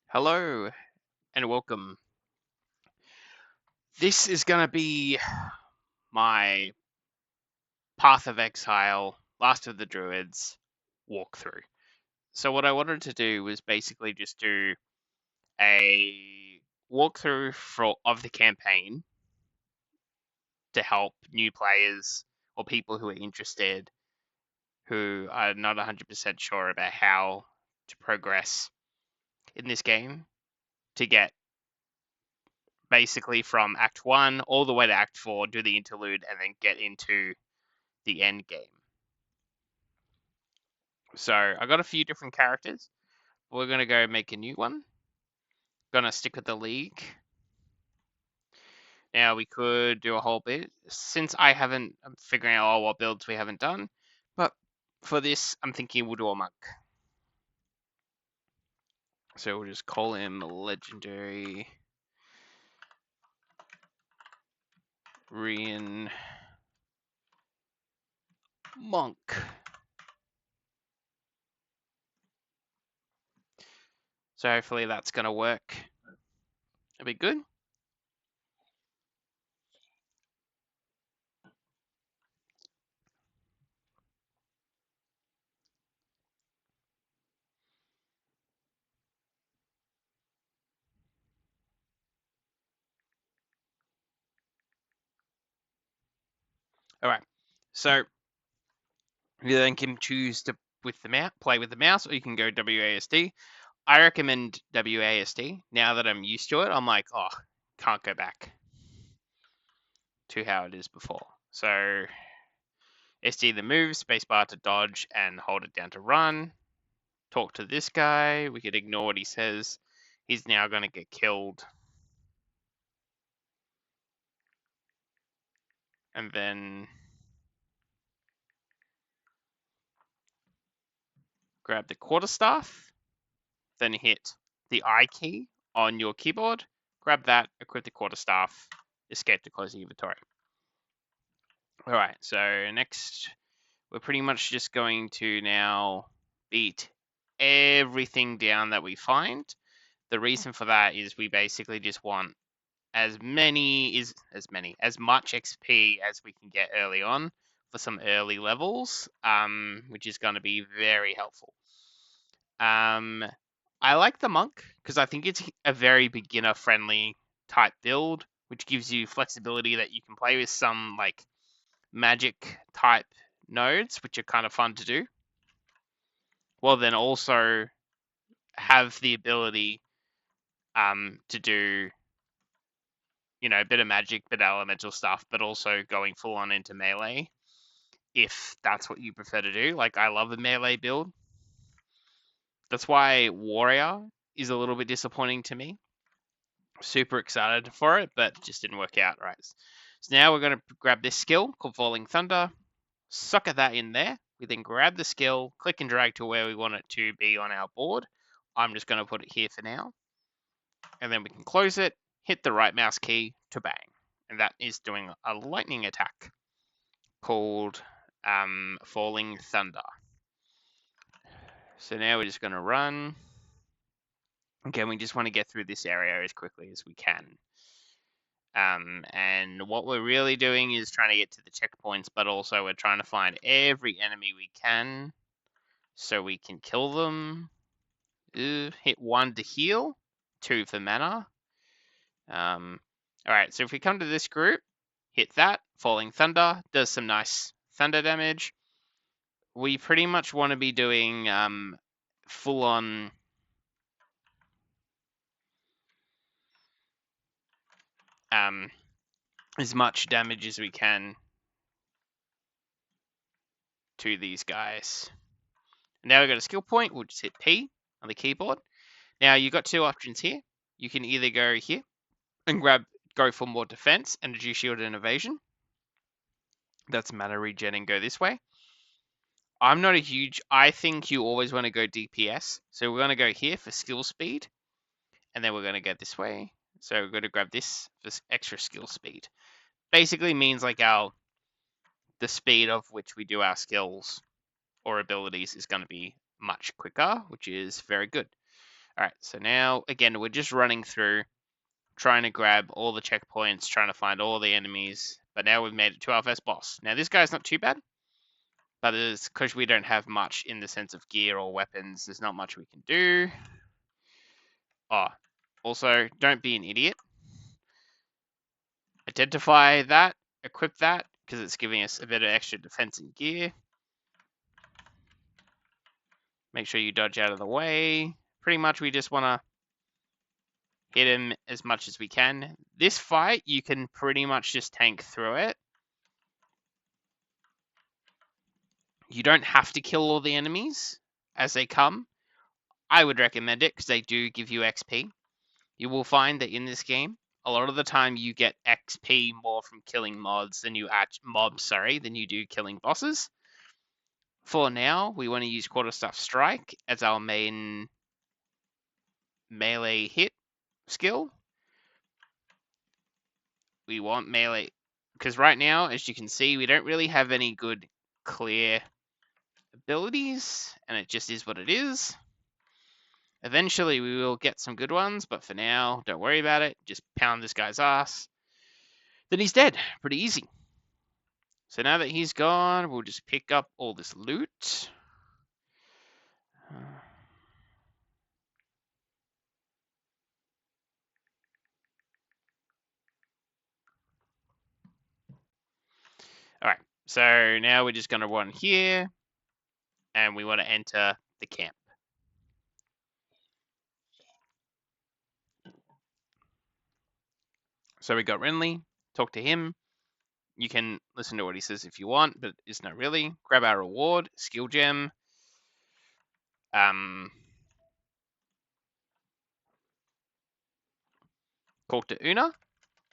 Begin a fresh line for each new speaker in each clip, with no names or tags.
Hello and welcome. This is going to be my Path of Exile, Last of the Druids walkthrough. So, what I wanted to do was basically just do a walkthrough of the campaign to help new players or people who are interested who are not 100% sure about how to progress in this game to get basically from Act 1 all the way to Act 4, do the interlude, and then get into the end game. So I got a few different characters. We're going to go make a new one. Going to stick with the league. Now we could do a whole bit. Since I'm figuring out all what builds we haven't done. But for this, I'm thinking we'll do a monk. So we'll just call him Legendary Rian Monk. So hopefully that's going to work. That'll be good. All right. So you then can choose to play with the mouse, or you can go WASD. I recommend WASD. Now that I'm used to it, I'm like, oh, can't go back to how it is before. So SD the move, spacebar to dodge, and hold it down to run. Talk to this guy. We could ignore what he says. He's now going to get killed. And then grab the quarterstaff. Then hit the I key on your keyboard. Grab that, equip the quarterstaff, escape to close the inventory. All right, so next we're pretty much just going to now beat everything down that we find. The reason for that is we basically just want as much XP as we can get early on for some early levels, which is going to be very helpful. I like the monk because I think it's a very beginner friendly type build, which gives you flexibility that you can play with some like magic type nodes, which are kind of fun to do. Well, then also have the ability to do, a bit of magic, bit of elemental stuff, but also going full on into melee if that's what you prefer to do. Like, I love the melee build. That's why Warrior is a little bit disappointing to me. Super excited for it, but just didn't work out right. So now we're going to grab this skill called Falling Thunder, sucker that in there. We then grab the skill, click and drag to where we want it to be on our board. I'm just going to put it here for now. And then we can close it, hit the right mouse key to bang. And that is doing a lightning attack called Falling Thunder. So now we're just going to run. Again, we just want to get through this area as quickly as we can. And what we're really doing is trying to get to the checkpoints, but also we're trying to find every enemy we can so we can kill them. Hit 1 to heal, 2 for mana. Alright, so if we come to this group, hit that, Falling Thunder, does some nice thunder damage. We pretty much want to be doing full-on as much damage as we can to these guys. Now we've got a skill point, we'll just hit P on the keyboard. Now you've got two options here. You can either go here and go for more defense and reduce shield and evasion. That's mana regen and go this way. I think you always want to go DPS. So we're going to go here for skill speed. And then we're going to go this way. So we're going to grab this for extra skill speed. Basically means like the speed of which we do our skills or abilities is going to be much quicker, which is very good. Alright, so now, again, we're just running through, trying to grab all the checkpoints, trying to find all the enemies, but now we've made it to our first boss. Now, this guy's not too bad, but it's because we don't have much in the sense of gear or weapons, there's not much we can do. Oh, also, don't be an idiot. Identify that, equip that, because it's giving us a bit of extra defense and gear. Make sure you dodge out of the way. Pretty much we just want to hit him as much as we can. This fight, you can pretty much just tank through it. You don't have to kill all the enemies as they come. I would recommend it because they do give you XP. You will find that in this game, a lot of the time you get XP more from killing mobs than you do killing bosses. For now, we want to use Quarterstaff Strike as our main melee hit skill. We want melee because right now, as you can see, we don't really have any good clear abilities, and it just is what it is. Eventually, we will get some good ones, but for now, don't worry about it. Just pound this guy's ass. Then he's dead. Pretty easy. So now that he's gone, we'll just pick up all this loot. Alright, so now we're just going to run here, and we want to enter the camp. So we got Renly, talk to him. You can listen to what he says if you want, but it's not really. Grab our reward, skill gem. Talk to Una,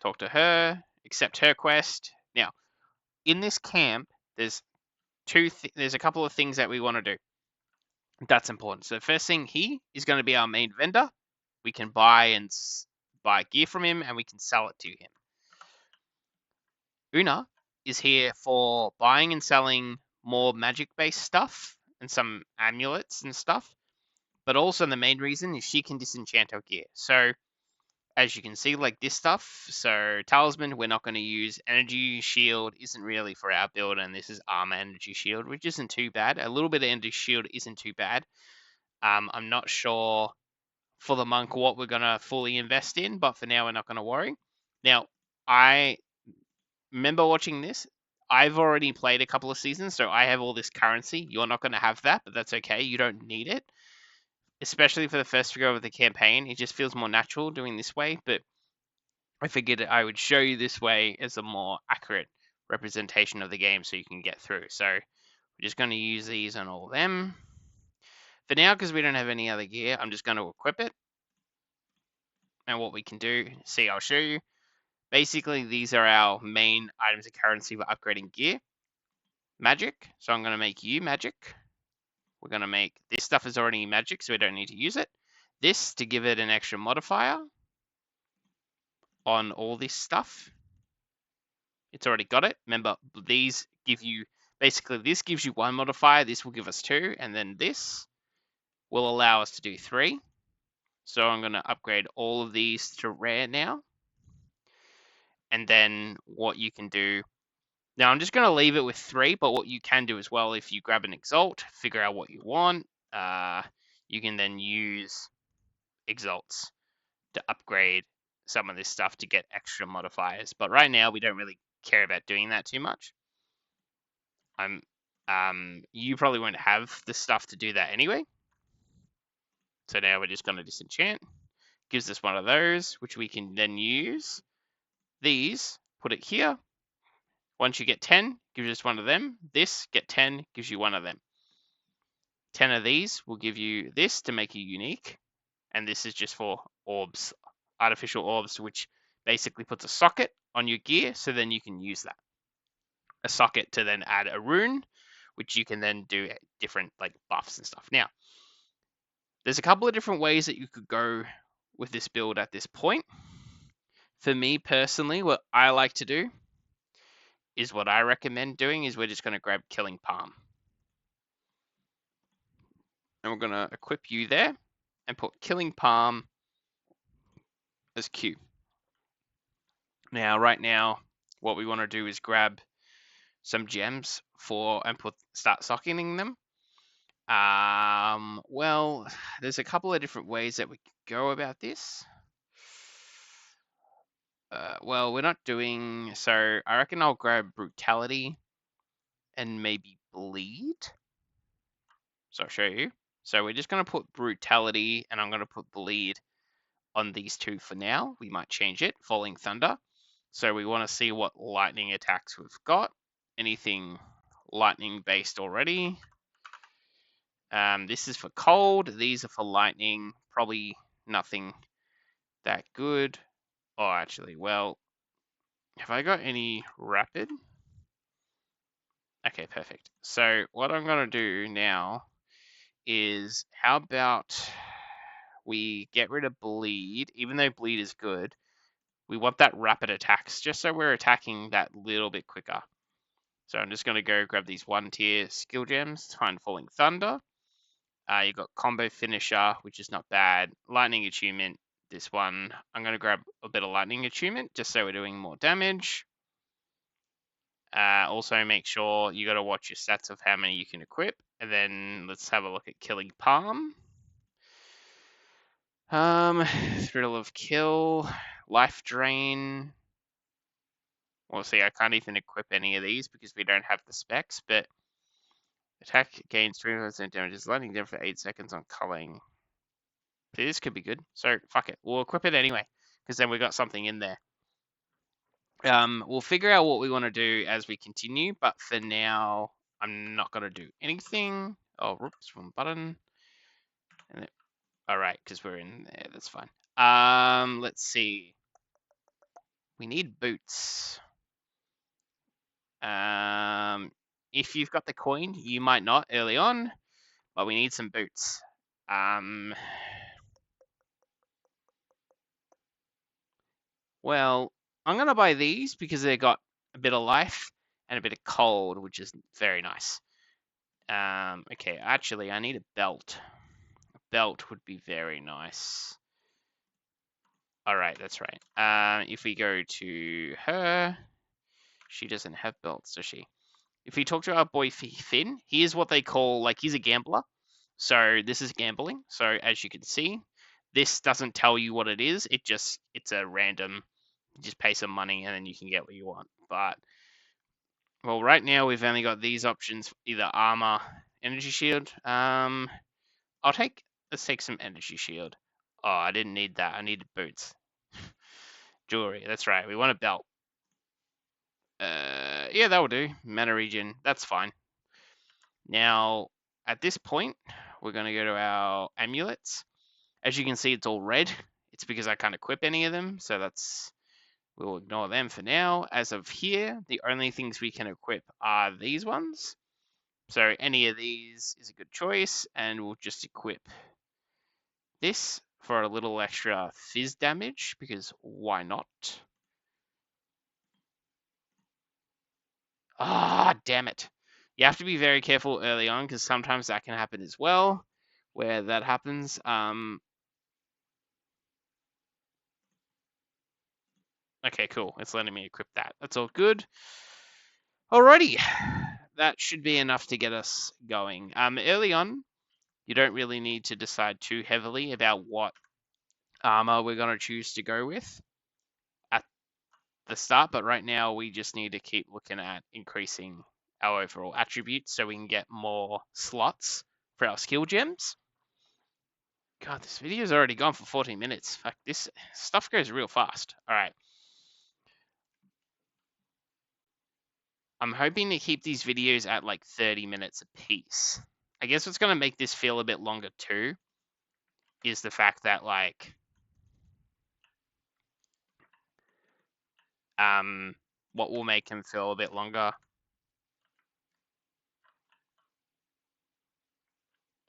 talk to her, accept her quest. Now, in this camp, there's a couple of things that we want to do. That's important. So the first thing, he is going to be our main vendor. We can buy gear from him, and we can sell it to him. Una is here for buying and selling more magic-based stuff and some amulets and stuff. But also the main reason is she can disenchant our gear. So as you can see, like this stuff, so talisman, we're not going to use. Energy shield isn't really for our build, and this is armor energy shield, which isn't too bad. A little bit of energy shield isn't too bad. I'm not sure for the monk what we're going to fully invest in, but for now, we're not going to worry. Now, I remember watching this. I've already played a couple of seasons, so I have all this currency. You're not going to have that, but that's okay. You don't need it. Especially for the first figure of the campaign, it just feels more natural doing this way, but I figured I would show you this way as a more accurate representation of the game so you can get through. So we're just going to use these on all of them. For now, because we don't have any other gear, I'm just going to equip it. And what we can do, see, I'll show you. Basically, these are our main items of currency for upgrading gear. Magic, so I'm going to make you magic. We're going to make, this stuff is already magic, so we don't need to use it. This to give it an extra modifier on all this stuff. It's already got it. Remember, these give you, basically this gives you one modifier, this will give us two, and then this will allow us to do three. So I'm going to upgrade all of these to rare now. And then what you can do, now I'm just going to leave it with three, but what you can do as well, if you grab an exalt, figure out what you want, you can then use exalts to upgrade some of this stuff to get extra modifiers. But right now we don't really care about doing that too much. You probably won't have the stuff to do that anyway. So now we're just going to disenchant. Gives us one of those, which we can then use. These, put it here. Once you get 10, gives us one of them. This, get 10, gives you one of them. 10 of these will give you this to make you unique. And this is just for orbs, artificial orbs, which basically puts a socket on your gear, so then you can use that. A socket to then add a rune, which you can then do different like buffs and stuff. Now, there's a couple of different ways that you could go with this build at this point. For me personally, what I like to do is what I recommend doing is we're just going to grab Killing Palm. And we're going to equip you there. and put Killing Palm as Q. Now, right now, what we want to do is grab some gems and start socketing them. Well, there's a couple of different ways that we could go about this. Well, we're not doing so. I reckon I'll grab Brutality and maybe Bleed. So I'll show you. So we're just going to put Brutality and I'm going to put Bleed on these two for now. We might change it, Falling Thunder. So we want to see what lightning attacks we've got. Anything lightning based already. This is for cold. These are for lightning. Probably nothing that good. Oh, actually, well, have I got any rapid? Okay, perfect. So what I'm going to do now is how about we get rid of bleed, even though bleed is good. We want that rapid attacks just so we're attacking that little bit quicker. So I'm just going to go grab these 1-tier skill gems, find Falling Thunder. You've got Combo Finisher, which is not bad. Lightning Attunement, this one. I'm going to grab a bit of Lightning Attunement just so we're doing more damage. Also, make sure you got to watch your stats of how many you can equip. And then let's have a look at Killing Palm. Thrill of Kill, Life Drain. Well, see, I can't even equip any of these because we don't have the specs, but attack gains 3% damage, lightning damage for 8 seconds on culling. This could be good, so fuck it. We'll equip it anyway, because then we got something in there. We'll figure out what we want to do as we continue, but for now, I'm not going to do anything. Oh, whoops, wrong button. And all right, because we're in there, that's fine. Let's see. We need boots. If you've got the coin, you might not early on, but we need some boots. Well, I'm going to buy these because they got a bit of life and a bit of cold, which is very nice. Okay, actually, I need a belt. A belt would be very nice. All right, that's right. If we go to her, she doesn't have belts, does she? If we talk to our boy Finn, he is what they call, like, he's a gambler. So this is gambling. So as you can see, this doesn't tell you what it is. It's a random, you just pay some money and then you can get what you want. But, well, right now we've only got these options, either armor, energy shield. Let's take some energy shield. Oh, I didn't need that. I needed boots. Jewelry, that's right. We want a belt. Yeah, that will do. Mana region, that's fine. Now, at this point, we're going to go to our amulets. As you can see, it's all red. It's because I can't equip any of them, so we'll ignore them for now. As of here, the only things we can equip are these ones. So any of these is a good choice, and we'll just equip this for a little extra fizz damage, because why not? Ah, damn it. You have to be very careful early on, because sometimes that can happen as well, where that happens. Okay, cool. It's letting me equip that. That's all good. Alrighty. That should be enough to get us going. Early on, you don't really need to decide too heavily about what armor we're going to choose to go with at the start, but right now we just need to keep looking at increasing our overall attributes so we can get more slots for our skill gems. God, this video's already gone for 14 minutes. Fuck, this stuff goes real fast. All right. I'm hoping to keep these videos at like 30 minutes a piece. I guess what's going to make this feel a bit longer too is the fact that, like, what will make him feel a bit longer.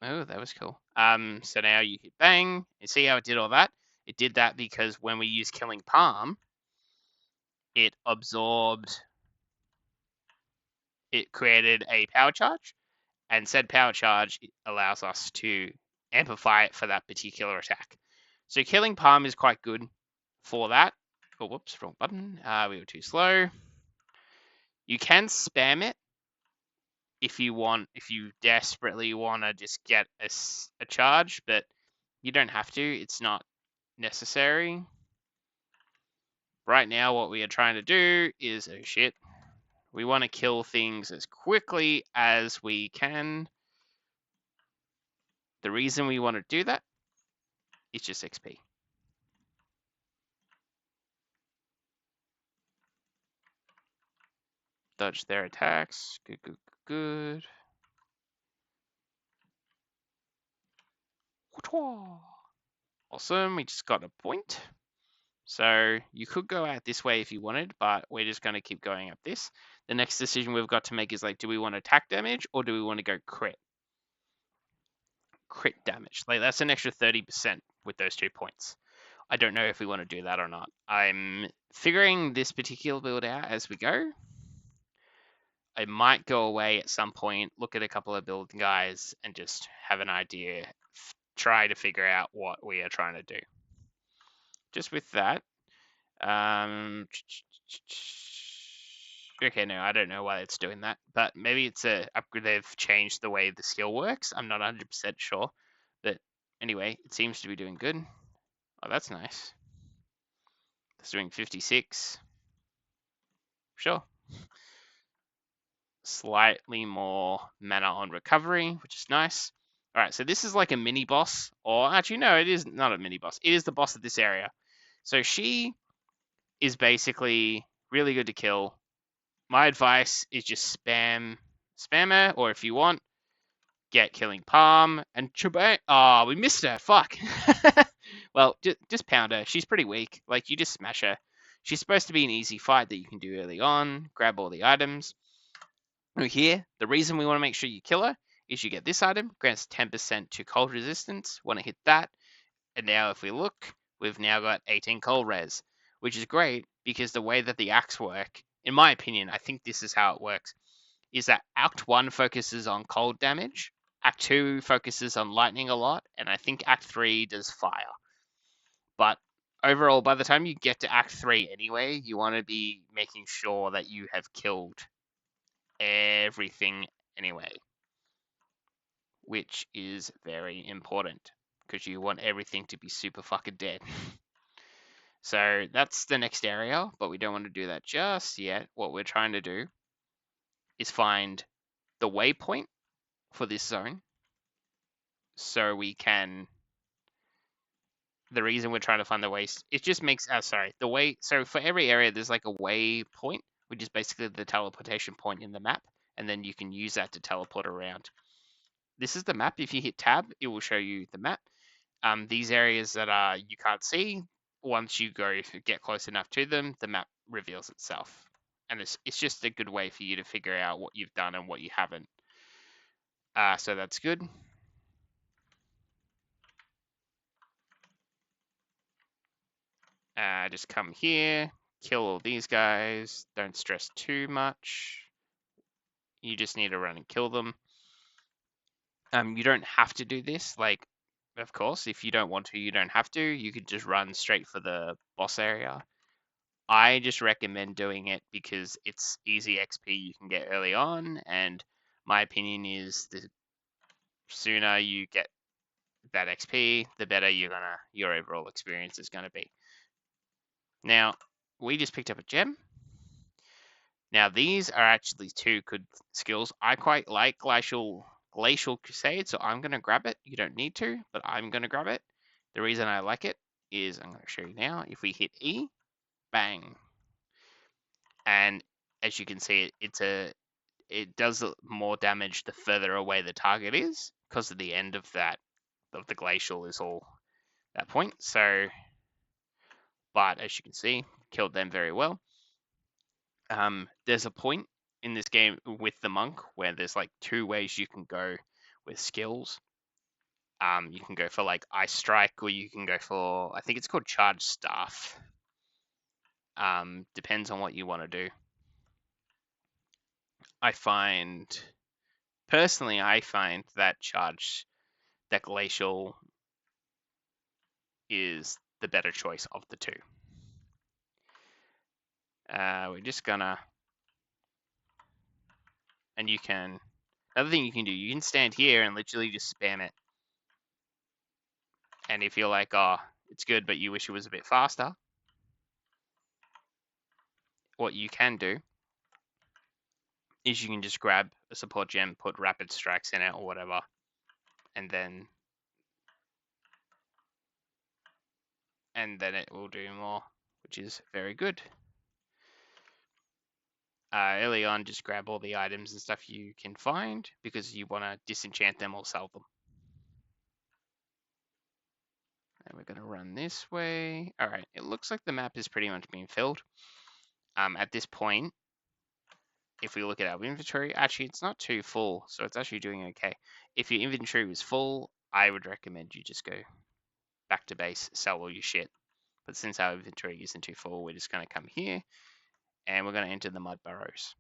Oh, that was cool. So now you hit bang. You see how it did all that? It did that because when we use Killing Palm, it created a power charge, and said power charge allows us to amplify it for that particular attack. So killing Palm is quite good for that. Oh, whoops, wrong button. We were too slow. You can spam it if you desperately want to just get a charge, but you don't have to. It's not necessary. Right now, what we are trying to do is, oh shit, we want to kill things as quickly as we can. The reason we want to do that is just XP. Dodge their attacks. Good, good, good. Awesome, we just got a point. So you could go out this way if you wanted, but we're just going to keep going up this. The next decision we've got to make is like, do we want attack damage or do we want to go crit? Crit damage. Like that's an extra 30% with those 2 points. I don't know if we want to do that or not. I'm figuring this particular build out as we go. I might go away at some point, look at a couple of build guys, and just have an idea, try to figure out what we are trying to do. Just with that, okay, no, I don't know why it's doing that, but maybe it's a upgrade. They've changed the way the skill works. I'm not 100% sure, but anyway, it seems to be doing good. Oh, that's nice. It's doing 56. Sure. Slightly more mana on recovery, which is nice. All right, so this is like a mini boss, or actually, no, it is not a mini boss. It is the boss of this area. So she is basically really good to kill. My advice is just spam her, or if you want, get Killing Palm and Chubang. Oh, we missed her. Fuck. Well, just pound her. She's pretty weak. Like, you just smash her. She's supposed to be an easy fight that you can do early on. Grab all the items. Here, the reason we want to make sure you kill her is you get this item, grants 10% to cold resistance. Want to hit that. And now if we look, we've now got 18 cold res, which is great because the way that the acts work, in my opinion, I think this is how it works, is that Act 1 focuses on cold damage, Act 2 focuses on lightning a lot, and I think Act 3 does fire. But overall, by the time you get to Act 3 anyway, you want to be making sure that you have killed everything anyway, which is very important because you want everything to be super fucking dead. So that's the next area, but we don't want to do that just yet. What we're trying to do is find the waypoint for this zone so we can. The reason we're trying to find the way, it just makes the way. So for every area, there's like a waypoint, which is basically the teleportation point in the map, and then you can use that to teleport around. This is the map. If you hit tab, it will show you the map. These areas that you can't see, once you get close enough to them, the map reveals itself. And it's just a good way for you to figure out what you've done and what you haven't. So that's good. Just come here, kill all these guys. Don't stress too much. You just need to run and kill them. You don't have to do this. Like, of course, if you don't want to, you don't have to. You could just run straight for the boss area. I just recommend doing it because it's easy XP you can get early on, and my opinion is the sooner you get that XP, the better your overall experience is gonna be. Now, we just picked up a gem. Now, these are actually 2 good skills. I quite like Glacial Crusade, so I'm gonna grab it. You don't need to, but I'm gonna grab it. The reason I like it is, I'm gonna show you now. If we hit E, bang. And as you can see, it does more damage the further away the target is, because of the end of the glacial is all that point. So, but as you can see, killed them very well. There's a point in this game with the monk where there's like 2 ways you can go with skills. You can go for like Ice Strike, or you can go for, I think it's called Charge Staff. Depends on what you want to do. I find that Charge that glacial is the better choice of the two. We're just gonna, and you can, another thing you can do, you can stand here and literally just spam it. And if you're like, oh, it's good, but you wish it was a bit faster, what you can do is you can just grab a support gem, put rapid strikes in it or whatever, and then it will do more, which is very good. Early on, just grab all the items and stuff you can find because you want to disenchant them or sell them. And we're going to run this way. All right, it looks like the map is pretty much being filled. At this point, if we look at our inventory, actually it's not too full, so it's actually doing okay. If your inventory was full, I would recommend you just go back to base, sell all your shit. But since our inventory isn't too full, we're just going to come here and we're going to enter the mud burrows.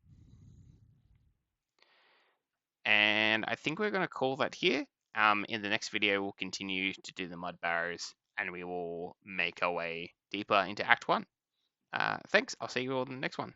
And I think we're going to call that here. In the next video, we'll continue to do the mud barrows and we will make our way deeper into Act 1. Thanks. I'll see you all in the next one.